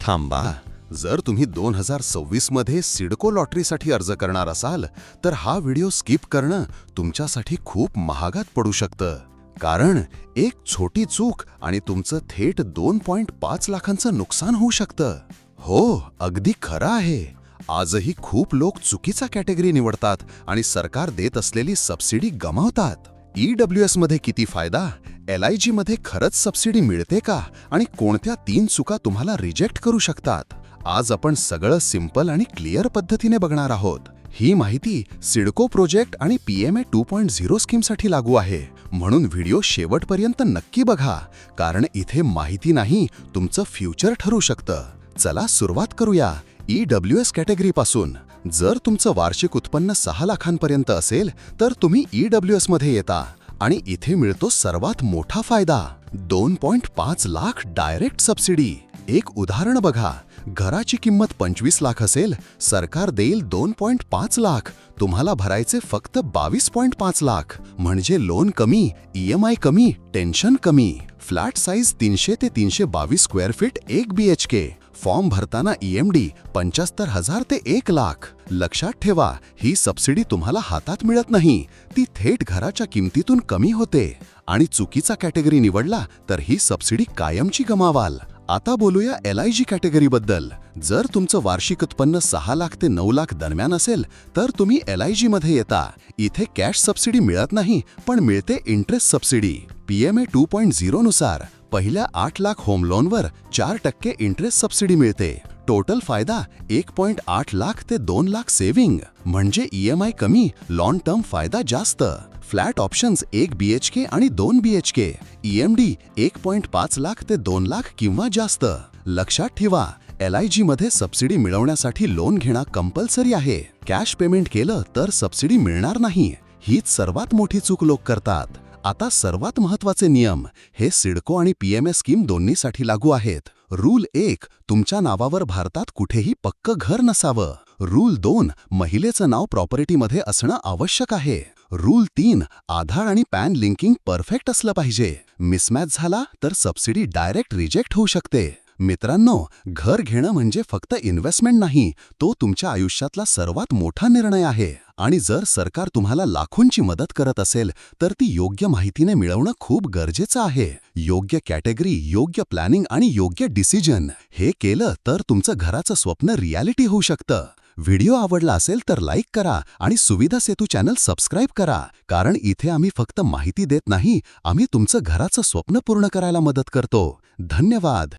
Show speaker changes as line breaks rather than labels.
थांबा, जर तुम्ही 2026 मध्ये सिडको लॉटरीसाठी अर्ज करणार असाल तर हा व्हिडिओ स्किप करणं तुमच्यासाठी खूप महागात पडू शकतं. कारण एक छोटी चूक आणि तुमचं थेट 2.5 लाखांचं नुकसान होऊ शकतं. हो, अगदी खरं आहे. आजही खूप लोक चुकीचा कॅटेगरी निवडतात आणि सरकार देत असलेली सबसिडी गमावतात. EWS मध्ये किती फायदा, LIG मध्ये खरंच सबसिडी मिळते का आणि कोणत्या 3 चुका तुम्हाला रिजेक्ट करू शकतात, आज आपण सगळं सिंपल आणि क्लिअर पद्धतीने बघणार आहोत. ही माहिती सिडको प्रोजेक्ट आणि PMA 2.0 स्कीमसाठी लागू आहे. म्हणून व्हिडिओ शेवटपर्यंत नक्की बघा, कारण इथे माहिती नाही, तुमचं फ्युचर ठरू शकतं. चला सुरुवात करूया EWS कॅटेगरीपासून. जर तुमचं वार्षिक उत्पन्न 6 लाखांपर्यंत असेल तर तुम्ही EWS मध्ये येता आणि इथे मिळतो सर्वात मोठा फायदा, 2.5 लाख डायरेक्ट सबसिडी. एक उदाहरण बघा, घराची किंमत 25 लाख असेल, सरकार देईल 2.5 लाख, तुम्हाला भरायचे फक्त 22.5 लाख. म्हणजे लोन कमी, EMI कमी, टेन्शन कमी. फ्लॅट साईज 300 ते 322 स्क्वेअर फीट, 1 BHK. फॉर्म भरताना EMD 75,000 ते 1 लाख. लक्षात ठेवा, ही सबसिडी तुम्हाला हातात मिळत नाही, ती थेट घराच्या किमतीतून कमी होते. आणि चुकीचा कॅटेगरी निवडला तर ही सबसिडी कायमची गमावाल. आता बोलूया LIG कॅटेगरीबद्दल. जर तुमचं वार्षिक उत्पन्न 6 लाख ते 9 लाख दरम्यान असेल तर तुम्ही LIG मध्ये येता. इथे कॅश सबसिडी मिळत नाही, पण मिळते इंटरेस्ट सबसिडी. PMA 2.0 नुसार पहिल्या 8 लाख होम लोनवर 4% इंटरेस्ट सबसिडी मिळते. टोटल फायदा 1.8 लाख ते 2 लाख सेव्हिंग. म्हणजे EMI कमी, लॉंग टर्म फायदा जास्त. फ्लॅट ऑप्शन्स 1 BHK आणि 2 BHK. EMD 1.5 लाख ते 2 लाख किंवा जास्त. लक्षात ठेवा, LIG मध्ये सबसिडी मिळवण्यासाठी लोन घेणं कंपल्सरी आहे. कॅश पेमेंट केलं तर सबसिडी मिळणार नाही. हीच सर्वात मोठी चूक लोक करतात. आता सर्वात महत्त्वाचे नियम हे सिडको आणि PMA स्कीम दोन्हीसाठी लागू आहेत. रूल 1, तुमच्या नावावर भारतात कुठेही पक्क घर नसावं. रूल 2, महिलेचं नाव प्रॉपर्टीमध्ये असणं आवश्यक आहे. रूल 3, आधार आणि पॅन लिंकिंग परफेक्ट असलं पाहिजे. मिसमॅच झाला तर सबसिडी डायरेक्ट रिजेक्ट होऊ शकते. मित्रांनो, घर घेणं म्हणजे फक्त इन्व्हेस्टमेंट नाही, तो तुमच्या आयुष्यातला सर्वात मोठा निर्णय आहे. आणि जर सरकार तुम्हाला लाखोंची मदत करत असेल तर ती योग्य माहितीने मिळवणं खूप गरजेचं आहे. योग्य कॅटेगरी, योग्य प्लॅनिंग आणि योग्य डिसिजन हे केलं तर तुमचं घराचं स्वप्न रियालिटी होऊ शकतं. व्हिडिओ आवडला असेल तर लाईक करा आणि सुविधा सेतू चॅनल सबस्क्राईब करा, कारण इथे आम्ही फक्त माहिती देत नाही, आम्ही तुमचं घराचं स्वप्न पूर्ण करायला मदत करतो. धन्यवाद.